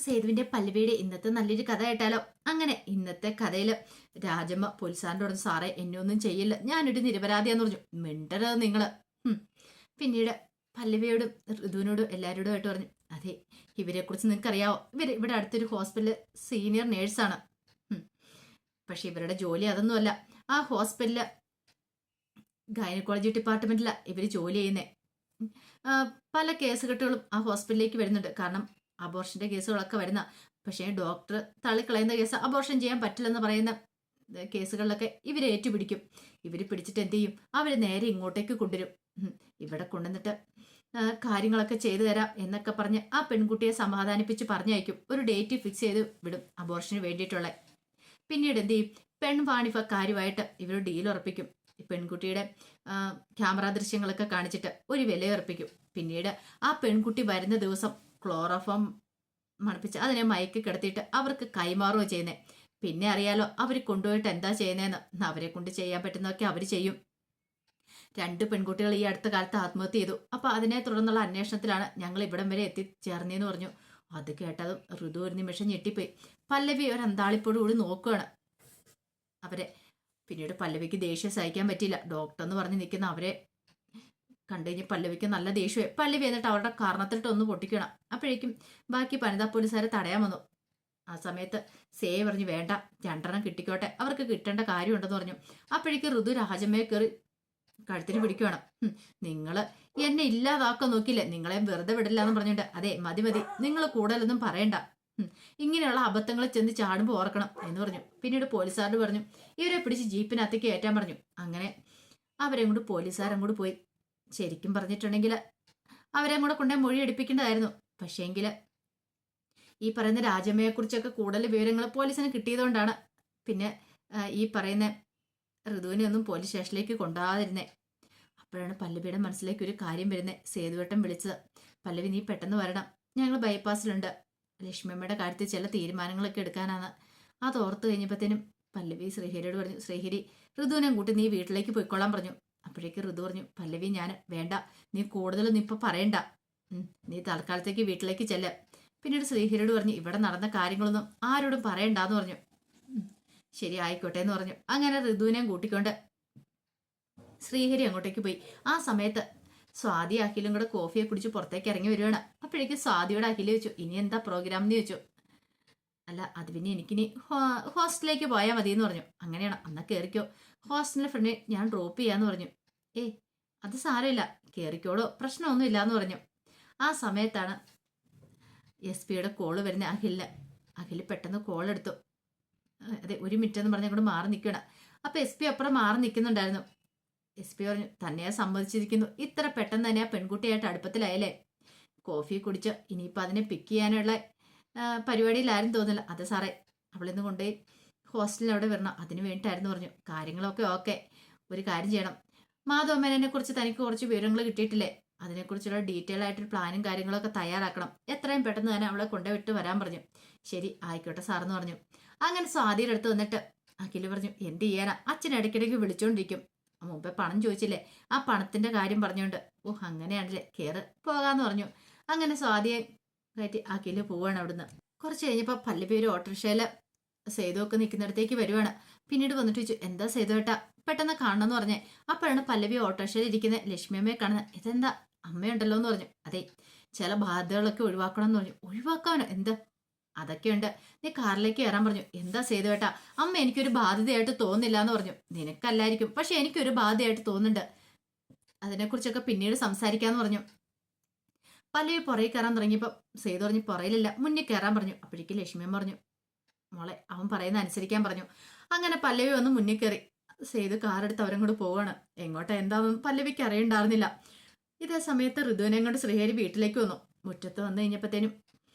നമുക്ക് സേതുവിന്റെ പല്ലവിയുടെ ഇന്നത്തെ നല്ലൊരു കഥ കേട്ടാലോ? അങ്ങനെ ഇന്നത്തെ കഥയില് രാജമ്മ പോലീസാറിന്റെ പറഞ്ഞു, സാറേ എന്നെ ഒന്നും ചെയ്യില്ല, ഞാനൊരു നിരപരാധിയാന്ന് പറഞ്ഞു. മിണ്ടരുത് നിങ്ങള്. പിന്നീട് പല്ലവിയോടും ഋതുവിനോടും എല്ലാവരോടും ആയിട്ട് പറഞ്ഞു, അതെ, ഇവരെ കുറിച്ച് നിങ്ങൾക്ക് അറിയാവോ? ഇവര് ഇവിടെ അടുത്തൊരു ഹോസ്പിറ്റലിൽ സീനിയർ നേഴ്സാണ്. പക്ഷെ ഇവരുടെ ജോലി അതൊന്നുമല്ല. ആ ഹോസ്പിറ്റലില് ഗൈനക്കോളജി ഡിപ്പാർട്ട്മെന്റിലാണ് ഇവര് ജോലി ചെയ്യുന്നേ. പല കേസ് കെട്ടുകളും ആ ഹോസ്പിറ്റലിലേക്ക് വരുന്നുണ്ട്. കാരണം അബോർഷന്റെ കേസുകളൊക്കെ വരുന്ന, പക്ഷേ ഡോക്ടർ തള്ളിക്കളയുന്ന കേസ്, അബോർഷൻ ചെയ്യാൻ പറ്റില്ലെന്ന് പറയുന്ന കേസുകളിലൊക്കെ ഇവരെ ഏറ്റുപിടിക്കും. ഇവർ പിടിച്ചിട്ട് എന്ത് ചെയ്യും? അവർ നേരെ ഇങ്ങോട്ടേക്ക് കൊണ്ടുവരും. ഇവിടെ കൊണ്ടുവന്നിട്ട് കാര്യങ്ങളൊക്കെ ചെയ്തു തരാം എന്നൊക്കെ പറഞ്ഞ് ആ പെൺകുട്ടിയെ സമാധാനിപ്പിച്ച് പറഞ്ഞയക്കും. ഒരു ഡേറ്റ് ഫിക്സ് ചെയ്ത് വിടും അബോർഷന് വേണ്ടിയിട്ടുള്ള. പിന്നീട് എന്ത് ചെയ്യും? പെൺവാണിഭക്കാരുമായിട്ട് ഇവർ ഡീൽ ഉറപ്പിക്കും. പെൺകുട്ടിയുടെ ക്യാമറ ദൃശ്യങ്ങളൊക്കെ കാണിച്ചിട്ട് ഒരു വില ഉറപ്പിക്കും. പിന്നീട് ആ പെൺകുട്ടി വരുന്ന ദിവസം ക്ലോറോഫോം മണപ്പിച്ച് അതിനെ മയക്കി കിടത്തിയിട്ട് അവർക്ക് കൈമാറുകയോ ചെയ്യുന്നത്. പിന്നെ അറിയാലോ അവർ കൊണ്ടുപോയിട്ട് എന്താ ചെയ്യുന്നതെന്ന്. അവരെ കൊണ്ട് ചെയ്യാൻ പറ്റുന്നതൊക്കെ അവർ ചെയ്യും. 2 പെൺകുട്ടികൾ ഈ അടുത്ത കാലത്ത് ആത്മഹത്യ ചെയ്തു. അപ്പൊ അതിനെ തുടർന്നുള്ള അന്വേഷണത്തിലാണ് ഞങ്ങൾ ഇവിടം വരെ എത്തിച്ചേർന്നതെന്ന് പറഞ്ഞു. അത് കേട്ടതും ഋതു ഒരു നിമിഷം ഞെട്ടിപ്പോയി. പല്ലവി ഒരു അന്താളിപ്പോടും കൂടി നോക്കുകയാണ് അവരെ. പിന്നീട് പല്ലവിക്ക് ദേഷ്യം സഹിക്കാൻ പറ്റിയില്ല. ഡോക്ടർ എന്ന് പറഞ്ഞ് നിൽക്കുന്ന അവരെ കണ്ടു കഴിഞ്ഞ് പല്ലവിക്ക് നല്ല ദേഷ്യമായി. പല്ലവി എന്നിട്ട് അവരുടെ കാരണത്തിലിട്ട് ഒന്ന് പൊട്ടിക്കണം. അപ്പോഴേക്കും ബാക്കി വനിതാ പോലീസുകാരെ തടയാൻ വന്നു. ആ സമയത്ത് സേ പറഞ്ഞു, വേണ്ട, 2 കിട്ടിക്കോട്ടെ, അവർക്ക് കിട്ടേണ്ട കാര്യമുണ്ടെന്ന് പറഞ്ഞു. അപ്പോഴേക്കും ഋതു രാജമ്മയെ കയറി കഴുത്തിന് പിടിക്കുകയാണ്. നിങ്ങള് എന്നെ ഇല്ലാതാക്കാൻ നോക്കില്ലേ, നിങ്ങളെ വെറുതെ വിടില്ല എന്ന് പറഞ്ഞിട്ട്. അതെ, മതി മതി, നിങ്ങൾ കൂടുതലൊന്നും പറയണ്ട, ഇങ്ങനെയുള്ള അബദ്ധങ്ങൾ ചെന്ന് ചാടുമ്പോൾ ഓർക്കണം എന്ന് പറഞ്ഞു. പിന്നീട് പോലീസുകാരോട് പറഞ്ഞു, ഇവരെ പിടിച്ച് ജീപ്പിനകത്തേക്ക് കയറ്റാൻ പറഞ്ഞു. അങ്ങനെ അവരെ കൊണ്ട് പോലീസുകാരങ്ങോട്ട് പോയി. ശരിക്കും പറഞ്ഞിട്ടുണ്ടെങ്കിൽ അവരെ കൂടെ കൊണ്ടേ മൊഴി എടുപ്പിക്കേണ്ടതായിരുന്നു. പക്ഷേങ്കിൽ ഈ പറയുന്ന രാജമ്മയെക്കുറിച്ചൊക്കെ കൂടുതൽ വിവരങ്ങൾ പോലീസിന് കിട്ടിയതുകൊണ്ടാണ് പിന്നെ ഈ പറയുന്ന ഋതുവിനെ ഒന്നും പോലീസ് സ്റ്റേഷനിലേക്ക് കൊണ്ടുപോകാതിരുന്നേ. അപ്പോഴാണ് പല്ലവിയുടെ മനസ്സിലേക്ക് ഒരു കാര്യം വരുന്നത്. സേതുവട്ടം വിളിച്ചത്, പല്ലവി നീ പെട്ടെന്ന് വരണം, ഞങ്ങൾ ബൈപ്പാസിലുണ്ട്, ലക്ഷ്മിയമ്മയുടെ കാര്യത്തിൽ ചില തീരുമാനങ്ങളൊക്കെ എടുക്കാനാണ്. അത് ഓർത്ത് കഴിഞ്ഞപ്പോഴത്തേനും പല്ലവി ശ്രീഹരിയോട് പറഞ്ഞു, ശ്രീഹരി ഋതുവിനെ കൂട്ടി നീ വീട്ടിലേക്ക് പോയിക്കൊള്ളാൻ പറഞ്ഞു. അപ്പോഴേക്ക് ഋതു പറഞ്ഞു, പല്ലവി ഞാൻ വേണ്ട, നീ കൂടുതലൊന്നും ഇപ്പൊ പറയണ്ട, നീ തൽക്കാലത്തേക്ക് വീട്ടിലേക്ക് ചെല്ല. പിന്നീട് ശ്രീഹരിയോട് പറഞ്ഞു, ഇവിടെ നടന്ന കാര്യങ്ങളൊന്നും ആരോടും പറയണ്ടെന്ന് പറഞ്ഞു. ശരി, ആയിക്കോട്ടെ എന്ന് പറഞ്ഞു. അങ്ങനെ ഋതുവിനെയും കൂട്ടിക്കൊണ്ട് ശ്രീഹരി അങ്ങോട്ടേക്ക് പോയി. ആ സമയത്ത് സ്വാതി അഖിലും കൂടെ കോഫിയെ കുടിച്ച് പുറത്തേക്ക് ഇറങ്ങി വരുവാണ്. അപ്പോഴേക്ക് സ്വാതിയോട് അഖില് ചോദിച്ചു, ഇനി എന്താ പ്രോഗ്രാം എന്ന് ചോദിച്ചു. അല്ല, അത് പിന്നെ എനിക്കിനി ഹോസ്റ്റലിലേക്ക് പോയാൽ മതി എന്ന് പറഞ്ഞു. അങ്ങനെയാണ്, അന്നാ കയറിക്കോ, ഹോസ്റ്റലിന്റെ ഫ്രണ്ടിൽ ഞാൻ ഡ്രോപ്പ് ചെയ്യാന്ന് പറഞ്ഞു. അത് സാരമില്ല, കയറിക്കോളൂ, പ്രശ്നമൊന്നും ഇല്ലാന്ന് പറഞ്ഞു. ആ സമയത്താണ് SP-യുടെ കോള് വരുന്നത് അഖിലിന്. അഖില് പെട്ടെന്ന് കോൾ എടുത്തു. അതെ, 1 മിനിറ്റ് എന്ന് പറഞ്ഞ് അങ്ങോട്ട് മാറി നിൽക്കണം. അപ്പൊ SP അപ്പുറം മാറി നിൽക്കുന്നുണ്ടായിരുന്നു. SP പറഞ്ഞു, തന്നെയാ സമ്മതിച്ചിരിക്കുന്നു, ഇത്ര പെട്ടെന്ന് തന്നെ ആ പെൺകുട്ടിയായിട്ട് അടുപ്പത്തിലായല്ലേ, കോഫി കുടിച്ച് ഇനിയിപ്പോൾ അതിനെ പിക്ക് ചെയ്യാനുള്ള പരിപാടിയിലാരും തോന്നില്ല. അതെ സാറേ, അവളിന്ന് കൊണ്ടുപോയി ഹോസ്റ്റലിൽ അവിടെ വരണം, അതിന് വേണ്ടിയിട്ടായിരുന്നു പറഞ്ഞു. കാര്യങ്ങളൊക്കെ ഓക്കെ, ഒരു കാര്യം ചെയ്യണം, മാധവമ്മേനെ കുറിച്ച് തനിക്ക് കുറച്ച് വിവരങ്ങൾ കിട്ടിയിട്ടില്ലേ, അതിനെക്കുറിച്ചുള്ള ഡീറ്റെയിൽ ആയിട്ടൊരു പ്ലാനും കാര്യങ്ങളൊക്കെ തയ്യാറാക്കണം, എത്രയും പെട്ടെന്ന് തന്നെ അവളെ കൊണ്ടുവിട്ട് വരാൻ പറഞ്ഞു. ശരി, ആയിക്കോട്ടെ സാറെന്ന് പറഞ്ഞു. അങ്ങനെ സ്വാതിയുടെ അടുത്ത് വന്നിട്ട് അഖില് പറഞ്ഞു, എന്ത് ചെയ്യാനാ, അച്ഛൻ ഇടയ്ക്കിടയ്ക്ക് വിളിച്ചോണ്ടിരിക്കും, മുമ്പേ പണം ചോദിച്ചില്ലേ, ആ പണത്തിന്റെ കാര്യം പറഞ്ഞുകൊണ്ട്. അങ്ങനെയാണല്ലേ, കയറ് പോകാന്ന് പറഞ്ഞു. അങ്ങനെ സ്വാതിയെ കയറ്റി അഖില് പോവാണ് അവിടുന്ന്. കുറച്ച് കഴിഞ്ഞപ്പോൾ പല്ലവി ഒരു ഓട്ടോറിക്ഷയില് സേതുവൊക്കെ നിൽക്കുന്നിടത്തേക്ക് വരുവാണ്. പിന്നീട് വന്നിട്ട് ചോദിച്ചു, എന്താ സേതുവേട്ടാ പെട്ടെന്ന് കാണണമെന്ന് പറഞ്ഞേ. അപ്പോഴാണ് പല്ലവി ഓട്ടോറിക്ഷയിൽ ഇരിക്കുന്ന ലക്ഷ്മിയമ്മയെ കാണുന്നത്. ഇതെന്താ അമ്മയുണ്ടല്ലോ എന്ന് പറഞ്ഞു. അതെ, ചില ബാധ്യതകളൊക്കെ ഒഴിവാക്കണം എന്ന് പറഞ്ഞു. ഒഴിവാക്കാനോ? എന്താ? അതൊക്കെയുണ്ട്, നീ കാറിലേക്ക് കയറാൻ പറഞ്ഞു. എന്താ സേതുവേട്ടാ, അമ്മ എനിക്കൊരു ബാധ്യതയായിട്ട് തോന്നില്ല എന്ന് പറഞ്ഞു. നിനക്കല്ലായിരിക്കും, പക്ഷെ എനിക്കൊരു ബാധ്യതയായിട്ട് തോന്നുന്നുണ്ട്, അതിനെക്കുറിച്ചൊക്കെ പിന്നീട് സംസാരിക്കാന്ന് പറഞ്ഞു. പല്ലവി പുറകെ കയറാൻ തുടങ്ങിയപ്പോൾ സേതു പറഞ്ഞു, പുറയിലില്ല, മുന്നിൽ കയറാൻ പറഞ്ഞു. അപ്പോഴേക്കും ലക്ഷ്മിയമ്മ പറഞ്ഞു, മോളെ അവൻ പറയുന്ന അനുസരിക്കാൻ പറഞ്ഞു. അങ്ങനെ പല്ലവി വന്ന് മുന്നിൽ കയറി. സേതു കാറെടുത്ത് അവരും കൂടെ പോവാണ്. എങ്ങോട്ടാ എന്താണെന്ന് പല്ലവിക്ക് അറിയണ്ടായിരുന്നില്ല. ഇതേ സമയത്ത് ഋതുവിനെ കൊണ്ട് ശ്രീഹരി വീട്ടിലേക്ക് വന്നു. മുറ്റത്ത് വന്നു കഴിഞ്ഞപ്പോഴത്തേനും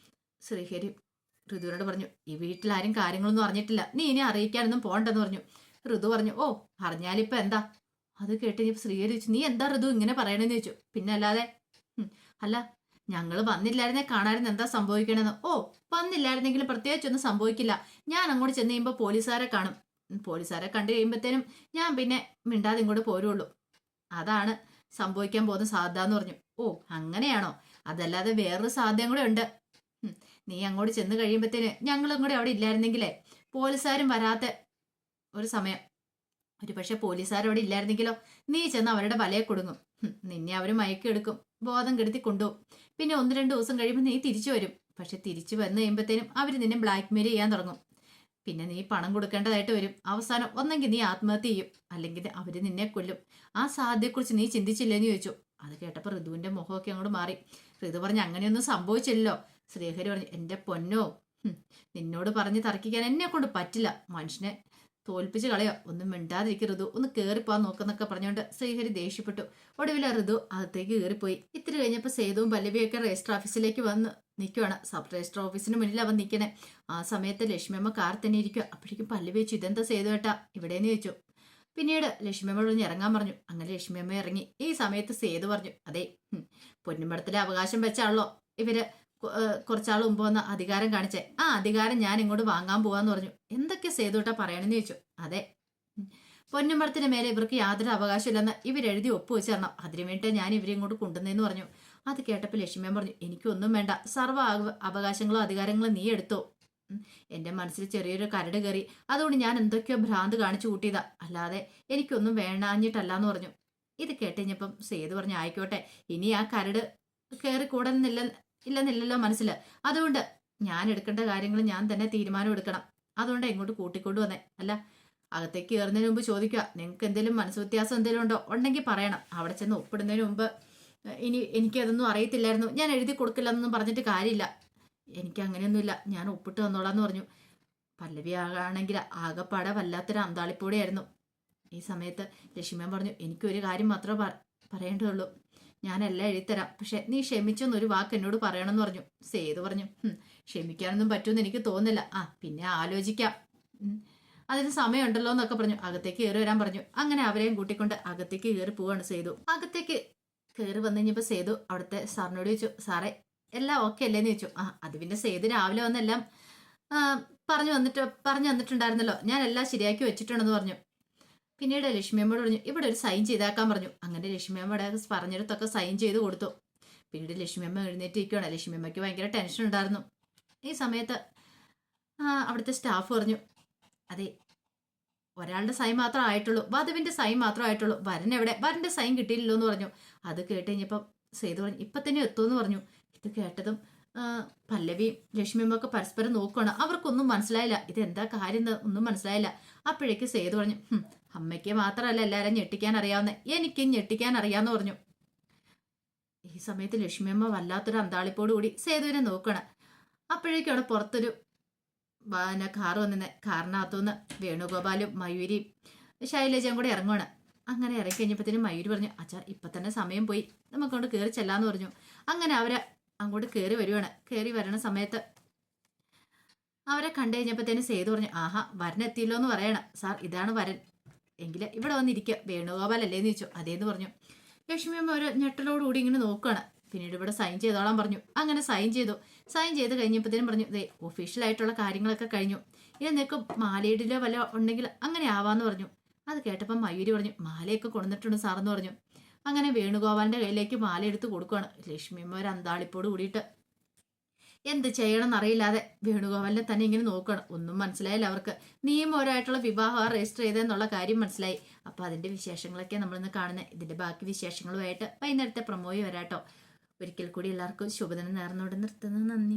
ശ്രീഹരി ഋതുവിനോട് പറഞ്ഞു, ഈ വീട്ടിലാരും കാര്യങ്ങളൊന്നും അറിഞ്ഞിട്ടില്ല, നീ ഇനി അറിയിക്കാനൊന്നും പോകണ്ടെന്ന് പറഞ്ഞു. ഋതു പറഞ്ഞു, അറിഞ്ഞാലിപ്പോ എന്താ? അത് കേട്ട് ശ്രീഹരി ചോദിച്ചു, നീ എന്താ ഋതു ഇങ്ങനെ പറയണെന്ന് ചോദിച്ചു. പിന്നെ അല്ലാതെ, അല്ല ഞങ്ങൾ വന്നില്ലായിരുന്നേ കാണായിരുന്നു എന്താ സംഭവിക്കണെന്ന്. വന്നില്ലായിരുന്നെങ്കിലും പ്രത്യേകിച്ചൊന്നും സംഭവിക്കില്ല, ഞാൻ അങ്ങോട്ട് ചെന്ന് കഴിയുമ്പോൾ പോലീസുകാരെ കാണും, പോലീസുകാരെ കണ്ടു കഴിയുമ്പോഴത്തേനും ഞാൻ പിന്നെ മിണ്ടാതെ ഇങ്ങോട്ട് പോരുള്ളൂ, അതാണ് സംഭവിക്കാൻ പോകുന്ന സാധ്യത എന്ന് പറഞ്ഞു. അങ്ങനെയാണോ? അതല്ലാതെ വേറൊരു സാധ്യത കൂടെ ഉണ്ട്, നീ അങ്ങോട്ട് ചെന്ന് കഴിയുമ്പോഴത്തേന് ഞങ്ങളും കൂടെ അവിടെ ഇല്ലായിരുന്നെങ്കിലേ പോലീസുകാരും വരാത്ത ഒരു സമയം, ഒരു പക്ഷെ പോലീസുകാർ അവിടെ ഇല്ലായിരുന്നെങ്കിലോ നീ ചെന്ന് അവരുടെ വലയെ കൊടുങ്ങും. നിന്നെ അവർ മയക്കെടുക്കും, ബോധം കെടുത്തി കൊണ്ടുപോകും. പിന്നെ 1-2 ദിവസം കഴിയുമ്പോൾ നീ തിരിച്ചു വരും. പക്ഷെ തിരിച്ചു വന്നു കഴിയുമ്പോഴത്തേനും അവർ നിന്നെ ബ്ലാക്ക് മെയിൽ ചെയ്യാൻ തുടങ്ങും. പിന്നെ നീ പണം കൊടുക്കേണ്ടതായിട്ട് വരും. അവസാനം ഒന്നെങ്കിൽ നീ ആത്മഹത്യ ചെയ്യും, അല്ലെങ്കിൽ അവര് നിന്നെ കൊല്ലും. ആ സാധ്യതയെക്കുറിച്ച് നീ ചിന്തിച്ചില്ലേന്ന് ചോദിച്ചു. അത് കേട്ടപ്പോൾ ഋതുവിന്റെ മുഖമൊക്കെ അങ്ങോട്ട് മാറി. ഋതു പറഞ്ഞു, അങ്ങനെയൊന്നും സംഭവിച്ചില്ലല്ലോ. ശ്രീഹരി പറഞ്ഞു, എന്റെ പൊന്നോ, നിന്നോട് പറഞ്ഞ് തർക്കിക്കാൻ എന്നെ കൊണ്ട് പറ്റില്ല. മനുഷ്യനെ തോൽപ്പിച്ച് കളയോ. ഒന്നും മിണ്ടാതിരിക്കും ഋതു, ഒന്ന് കയറിപ്പോവാൻ നോക്കുന്നൊക്കെ പറഞ്ഞുകൊണ്ട് ശ്രീഹരി ദേഷ്യപ്പെട്ടു. ഒടുവിൽ ഋതു അകത്തേക്ക് കയറിപ്പോയി. ഇത്തിരി കഴിഞ്ഞപ്പോൾ സേതുവും പല്ലവിയൊക്കെ രജിസ്റ്റർ ഓഫീസിലേക്ക് വന്ന് നിൽക്കുവാണ്. സബ് രജിസ്റ്റർ ഓഫീസിന് മുന്നിൽ അവൻ നിൽക്കണേ. ആ സമയത്ത് ലക്ഷ്മിയമ്മ കാർ തന്നെ ഇരിക്കുക. അപ്പോഴേക്കും പല്ലവി വെച്ചു, ഇതെന്താ സേതു ഏട്ടാ ഇവിടെയെന്ന് ചോദിച്ചു. പിന്നീട് ലക്ഷ്മിയമ്മ പറഞ്ഞ് ഇറങ്ങാൻ പറഞ്ഞു. അങ്ങനെ ലക്ഷ്മിയമ്മ ഇറങ്ങി. ഈ സമയത്ത് സേതു പറഞ്ഞു, അതെ, പൊന്നുമ്പടത്തിലെ അവകാശം വെച്ചാണല്ലോ ഇവര് കുറച്ചാൾ മുമ്പ് വന്ന അധികാരം കാണിച്ചേ. ആ അധികാരം ഞാൻ ഇങ്ങോട്ട് വാങ്ങാൻ പോവാന്ന് പറഞ്ഞു. എന്തൊക്കെ സേതുട്ടാ പറയണെന്ന് ചോദിച്ചു. അതെ, പൊന്നുമ്പടത്തിന് മേലെ ഇവർക്ക് യാതൊരു അവകാശമില്ലെന്ന് ഇവരെഴുതി ഒപ്പുവെച്ച് തരണം. അതിനു വേണ്ടി ഞാൻ ഇവരെ ഇങ്ങോട്ട് കൊണ്ടുവന്നേന്ന് പറഞ്ഞു. അത് കേട്ടപ്പോൾ ലക്ഷ്മിയമ്മ പറഞ്ഞു, എനിക്കൊന്നും വേണ്ട, സർവ്വ അവകാശങ്ങളോ അധികാരങ്ങളോ നീ എടുത്തോ. എന്റെ മനസ്സിൽ ചെറിയൊരു കരട് കയറി, അതുകൊണ്ട് ഞാൻ എന്തൊക്കെയോ ഭ്രാന്ത് കാണിച്ചു കൂട്ടിയതാ, അല്ലാതെ എനിക്കൊന്നും വേണ്ടാഞ്ഞിട്ടല്ലാന്ന് പറഞ്ഞു. ഇത് കേട്ടുകഴിഞ്ഞപ്പം സേതു പറഞ്ഞു, ആയിക്കോട്ടെ, ഇനി ആ കരട് കയറി ഇല്ലെന്നില്ലല്ലോ മനസ്സിൽ. അതുകൊണ്ട് ഞാൻ എടുക്കേണ്ട കാര്യങ്ങൾ ഞാൻ തന്നെ തീരുമാനം എടുക്കണം. അതുകൊണ്ട് ഇങ്ങോട്ട് കൂട്ടിക്കൊണ്ടു വന്നേ. അല്ല, അകത്തേക്ക് കയറുന്നതിന് മുമ്പ് ചോദിക്കുക, നിങ്ങൾക്ക് എന്തെങ്കിലും മനസ്സ് വ്യത്യാസം എന്തെങ്കിലും ഉണ്ടോ? ഉണ്ടെങ്കിൽ പറയണം. അവിടെ ചെന്ന് ഒപ്പിടുന്നതിന് മുമ്പ് എനിക്കതൊന്നും അറിയത്തില്ലായിരുന്നു, ഞാൻ എഴുതി കൊടുക്കില്ലെന്നൊന്നും പറഞ്ഞിട്ട് കാര്യമില്ല. എനിക്ക് അങ്ങനെയൊന്നുമില്ല, ഞാൻ ഒപ്പിട്ട് തന്നോളാന്ന് പറഞ്ഞു. പല്ലവി ആണെങ്കിൽ ആകെപ്പാടെ വല്ലാത്തൊരു അന്താളിപ്പോടെയായിരുന്നു. ഈ സമയത്ത് ലക്ഷ്മിയമ്മ പറഞ്ഞു, എനിക്കൊരു കാര്യം മാത്രമേ പറയേണ്ടതുള്ളൂ. ഞാനെല്ലാം എഴുതിത്തരാം, പക്ഷെ നീ ക്ഷമിച്ചെന്നൊരു വാക്ക് എന്നോട് പറയണമെന്ന് പറഞ്ഞു. സേതു പറഞ്ഞു, ക്ഷമിക്കാനൊന്നും പറ്റുമെന്ന് എനിക്ക് തോന്നുന്നില്ല. ആ പിന്നെ ആലോചിക്കാം, അതിന് സമയമുണ്ടല്ലോ എന്നൊക്കെ പറഞ്ഞു. അകത്തേക്ക് കയറി വരാൻ പറഞ്ഞു. അങ്ങനെ അവരെയും കൂട്ടിക്കൊണ്ട് അകത്തേക്ക് കയറി പോവാണ് സേതു. അകത്തേക്ക് കയറി വന്നു കഴിഞ്ഞപ്പോൾ സേതു അവിടുത്തെ സാറിനോട് ചോദിച്ചു, സാറേ എല്ലാം ഓക്കെ അല്ലേന്ന് ചോദിച്ചു. ആ അത് പിന്നെ സേതു രാവിലെ വന്നെല്ലാം പറഞ്ഞു വന്നിട്ടുണ്ടായിരുന്നല്ലോ, ഞാൻ എല്ലാം ശരിയാക്കി വെച്ചിട്ടുണ്ടെന്ന് പറഞ്ഞു. പിന്നീട് ലക്ഷ്മിയമ്മയോട് പറഞ്ഞു, ഇവിടെ ഒരു സൈൻ ചെയ്താക്കാൻ പറഞ്ഞു. അങ്ങനെ ലക്ഷ്മിയമ്മയുടെ പറഞ്ഞിടത്തൊക്കെ സൈൻ ചെയ്ത് കൊടുത്തു. പിന്നീട് ലക്ഷ്മിയമ്മ എഴുന്നേറ്റിരിക്കുകയാണ്. ലക്ഷ്മിയമ്മയ്ക്ക് ഭയങ്കര ടെൻഷൻ ഉണ്ടായിരുന്നു. ഈ സമയത്ത് അവിടുത്തെ സ്റ്റാഫ് പറഞ്ഞു, അതെ, ഒരാളുടെ സൈൻ മാത്രം ആയിട്ടുള്ളൂ, വധുവിന്റെ സൈൻ മാത്രം ആയിട്ടുള്ളൂ, വരൻ എവിടെ, വരന്റെ സൈൻ കിട്ടിയില്ലല്ലോ എന്ന് പറഞ്ഞു. അത് കേട്ട് കഴിഞ്ഞപ്പം സേതു പറഞ്ഞു, ഇപ്പൊ തന്നെ എത്തുമെന്ന് പറഞ്ഞു. ഇത് കേട്ടതും പല്ലവിയും ലക്ഷ്മിയമ്മൊക്കെ പരസ്പരം നോക്കുകയാണ്. അവർക്കൊന്നും മനസ്സിലായില്ല, ഇതെന്താ കാര്യം ഒന്നും മനസ്സിലായില്ല. അപ്പോഴേക്ക് സേതു പറഞ്ഞു, അമ്മയ്ക്ക് മാത്രമല്ല എല്ലാവരും ഞെട്ടിക്കാൻ അറിയാവുന്ന, എനിക്കും ഞെട്ടിക്കാൻ അറിയാന്ന് പറഞ്ഞു. ഈ സമയത്ത് ലക്ഷ്മിയമ്മ വല്ലാത്തൊരു അന്താളിപ്പോട് കൂടി സേതുവിനെ നോക്കണം. അപ്പോഴേക്കും അവിടെ പുറത്തൊരു കാറ് വന്നിരുന്നത്. കാറിനകത്തുനിന്ന് വേണുഗോപാലും മയൂരിയും ശൈലജയും കൂടെ ഇറങ്ങുവാണ്. അങ്ങനെ ഇറങ്ങി കഴിഞ്ഞപ്പോഴത്തേനും മയൂരി പറഞ്ഞു, അച്ഛാ ഇപ്പൊ തന്നെ സമയം പോയി, നമുക്കങ്ങോട്ട് കയറി ചെല്ലാന്ന് പറഞ്ഞു. അങ്ങനെ അവരെ അങ്ങോട്ട് കയറി വരുവാണ്. കയറി വരണ സമയത്ത് അവരെ കണ്ടു കഴിഞ്ഞപ്പോഴത്തേനും സേതു പറഞ്ഞു, ആഹാ വരനെത്തിയല്ലോ എന്ന് പറയണം. സാർ ഇതാണ് വരൻ, എങ്കില് ഇവിടെ വന്നിരിക്കുക, വേണുഗോപാൽ അല്ലേന്ന് ചോദിച്ചു. അതേന്ന് പറഞ്ഞു. ലക്ഷ്മിയമ്മ ഒരു ഞെട്ടലോടുകൂടി ഇങ്ങനെ നോക്കുകയാണ്. പിന്നീട് ഇവിടെ സൈൻ ചെയ്തോളാൻ പറഞ്ഞു. അങ്ങനെ സൈൻ ചെയ്തു. സൈൻ ചെയ്ത് കഴിഞ്ഞപ്പോഴത്തേനും പറഞ്ഞു, ഇതേ ഒഫീഷ്യലായിട്ടുള്ള കാര്യങ്ങളൊക്കെ കഴിഞ്ഞു, ഇത് നിനക്ക് മാലയിടിലോ വല്ല ഉണ്ടെങ്കിൽ അങ്ങനെ ആവാന്ന് പറഞ്ഞു. അത് കേട്ടപ്പോൾ മയൂരി പറഞ്ഞു, മാലയൊക്കെ കൊണ്ടുവന്നിട്ടുണ്ട് സാറെന്ന് പറഞ്ഞു. അങ്ങനെ വേണുഗോപാലിന്റെ കയ്യിലേക്ക് മാല എടുത്ത് കൊടുക്കുകയാണ്. ലക്ഷ്മിയമ്മ ഒരു അന്താളിപ്പോട് കൂടിയിട്ട് എന്ത് ചെയ്യണം എന്നറിയില്ലാതെ വേണുഗോപാലിനെ തന്നെ ഇങ്ങനെ നോക്കണം. ഒന്നും മനസ്സിലായില്ല അവർക്ക്. നിയമപരമായിട്ടുള്ള വിവാഹം രജിസ്റ്റർ ചെയ്തെന്നുള്ള കാര്യം മനസ്സിലായി. അപ്പൊ അതിന്റെ വിശേഷങ്ങളൊക്കെ നമ്മളിന്ന് കാണുന്നത്. ഇതിന്റെ ബാക്കി വിശേഷങ്ങളുമായിട്ട് വൈകുന്നേരത്തെ പ്രൊമോയി വരാട്ടോ. ഒരിക്കൽ കൂടി എല്ലാവർക്കും ശുഭദിനം നേർന്നുകൊണ്ട് നിർത്തുന്നു. നന്ദി.